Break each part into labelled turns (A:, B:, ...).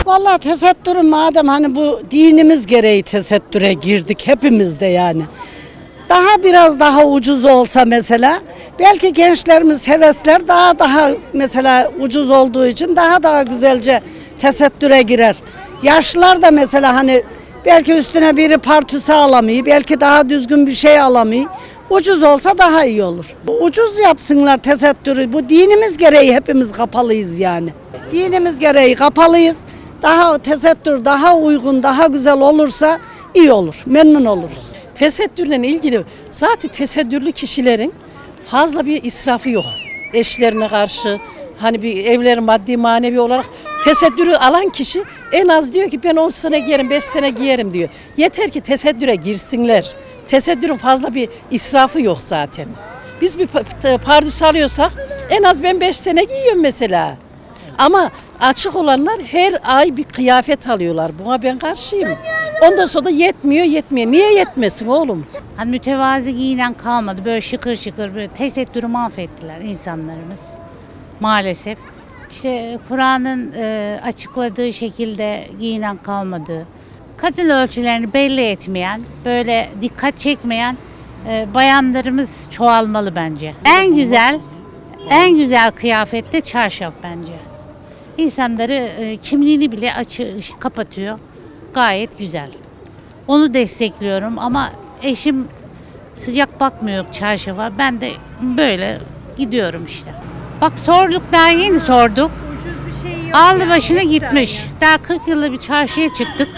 A: Vallahi tesettürü madem hani bu dinimiz gereği tesettüre girdik hepimiz de yani. Biraz daha ucuz olsa mesela belki gençlerimiz hevesler daha mesela ucuz olduğu için daha güzelce tesettüre girer. Yaşlılar da mesela hani belki üstüne biri partüsü alamıyor, belki daha düzgün bir şey alamıyor. Ucuz olsa daha iyi olur. Ucuz yapsınlar tesettürü. Bu dinimiz gereği hepimiz kapalıyız yani. Dinimiz gereği kapalıyız. Daha tesettür daha uygun, daha güzel olursa iyi olur. Memnun oluruz.
B: Tesettürle ilgili zaten tesettürlü kişilerin fazla bir israfı yok. Eşlerine karşı hani bir evleri maddi manevi olarak tesettürü alan kişi en az diyor ki ben 10 sene giyerim 5 sene giyerim diyor. Yeter ki tesettüre girsinler. Tesettürün fazla bir israfı yok zaten. Biz bir pardüs alıyorsak en az ben 5 sene giyiyorum mesela. Ama açık olanlar her ay bir kıyafet alıyorlar. Buna ben karşıyım. Ondan sonra da yetmiyor. Niye yetmesin oğlum?
C: Hani mütevazi giyinen kalmadı. Böyle şıkır şıkır böyle tesettürü mahvettiler insanlarımız. Maalesef. İşte Kur'an'ın açıkladığı şekilde giyinen kalmadı. Kadın ölçülerini belli etmeyen, böyle dikkat çekmeyen bayanlarımız çoğalmalı bence. En güzel kıyafet de çarşaf bence. İnsanları kimliğini bile kapatıyor. Gayet güzel. Onu destekliyorum ama eşim sıcak bakmıyor çarşafa. Ben de böyle gidiyorum işte. Bak sorduk, daha yeni sorduk. Aldı başını gitmiş. Daha 40 yıllık bir çarşıya çıktık.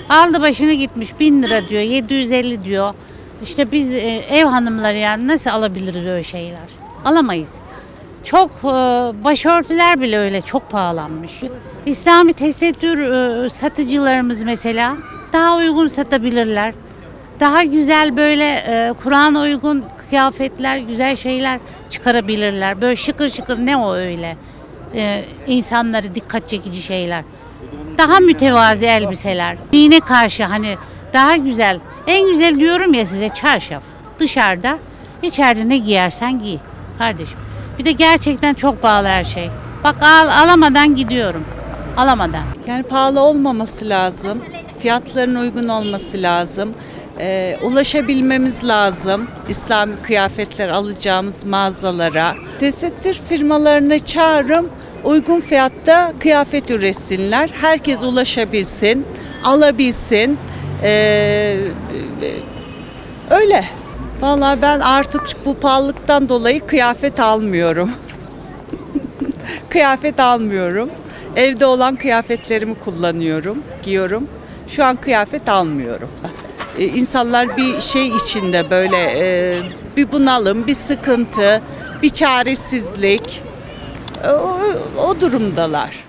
C: Aldı başını gitmiş 1000 lira diyor, 750 diyor. İşte biz ev hanımları yani nasıl alabiliriz öyle şeyler? Alamayız. Çok başörtüler bile öyle çok pahalanmış. İslami tesettür satıcılarımız mesela daha uygun satabilirler. Daha güzel böyle Kur'an'a uygun kıyafetler, güzel şeyler çıkarabilirler. Böyle şıkır şıkır ne o öyle? İnsanları dikkat çekici şeyler. Daha mütevazi elbiseler. Dine karşı hani daha güzel. En güzel diyorum ya size çarşaf. Dışarıda, içeride ne giyersen giy kardeşim. Bir de gerçekten çok pahalı her şey. Bak alamadan gidiyorum. Alamadan.
D: Yani pahalı olmaması lazım. Fiyatların uygun olması lazım. Ulaşabilmemiz lazım. İslami kıyafetler alacağımız mağazalara. Tesettür firmalarını çağırırım. Uygun fiyatta kıyafet üretsinler. Herkes ulaşabilsin, alabilsin. Öyle. Vallahi ben artık bu pahalılıktan dolayı kıyafet almıyorum. Kıyafet almıyorum. Evde olan kıyafetlerimi kullanıyorum, giyiyorum. Şu an kıyafet almıyorum. İnsanlar bir şey içinde böyle bir bunalım, bir sıkıntı, bir çaresizlik o durumdalar.